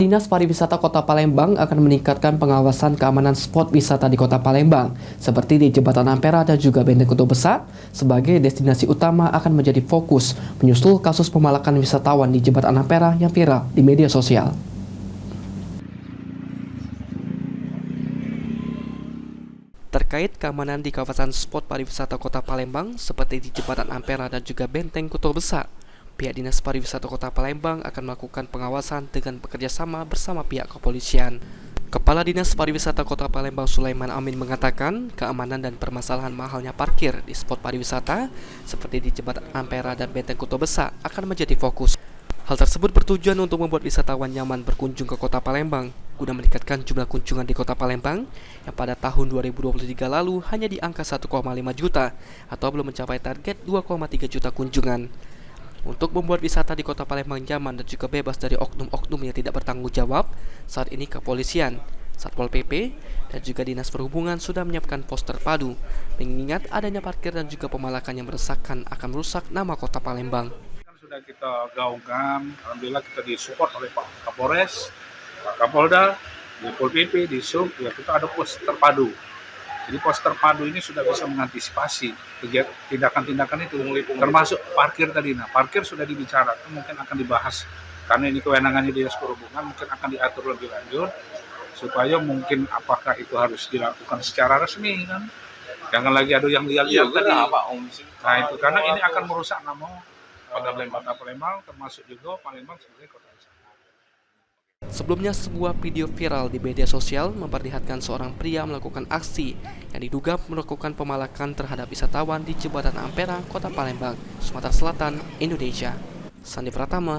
Dinas Pariwisata Kota Palembang akan meningkatkan pengawasan keamanan spot wisata di Kota Palembang, seperti di Jembatan Ampera dan juga Benteng Kota Besar, sebagai destinasi utama akan menjadi fokus menyusul kasus pemalakan wisatawan di Jembatan Ampera yang viral di media sosial. Terkait keamanan di kawasan spot pariwisata Kota Palembang seperti di Jembatan Ampera dan juga Benteng Kota Besar, pihak Dinas Pariwisata Kota Palembang akan melakukan pengawasan dengan bekerjasama bersama pihak kepolisian. Kepala Dinas Pariwisata Kota Palembang Sulaiman Amin mengatakan keamanan dan permasalahan mahalnya parkir di spot pariwisata seperti di Jembatan Ampera dan Benteng Kota Besar akan menjadi fokus. Hal tersebut bertujuan untuk membuat wisatawan nyaman berkunjung ke Kota Palembang guna meningkatkan jumlah kunjungan di Kota Palembang yang pada tahun 2023 lalu hanya di angka 1,5 juta atau belum mencapai target 2,3 juta kunjungan. Untuk membuat wisata di Kota Palembang nyaman dan juga bebas dari oknum-oknum yang tidak bertanggung jawab, saat ini kepolisian, Satpol PP, dan juga Dinas Perhubungan sudah menyiapkan pos terpadu, mengingat adanya parkir dan juga pemalakan yang meresahkan akan merusak nama Kota Palembang. Sudah kita gaungkan, alhamdulillah kita disupport oleh Pak Kapolres, Pak Kapolda, di Pol PP, di Sub, ya kita ada pos terpadu. Jadi pos terpadu ini sudah bisa mengantisipasi tindakan-tindakan itu, termasuk parkir tadi. Nah, parkir sudah dibicarakan, mungkin akan dibahas karena ini kewenangannya Dinas Perhubungan, mungkin akan diatur lebih lanjut supaya mungkin apakah itu harus dilakukan secara resmi kan. Jangan lagi ada yang lihat-lihat tadi. Nah, itu karena ini akan merusak nama Kota Palembang, termasuk juga Palembang sebagai kota wisata. Sebelumnya, sebuah video viral di media sosial memperlihatkan seorang pria melakukan aksi yang diduga melakukan pemalakan terhadap wisatawan di Jembatan Ampera, Kota Palembang, Sumatera Selatan, Indonesia. Sandi Pratama,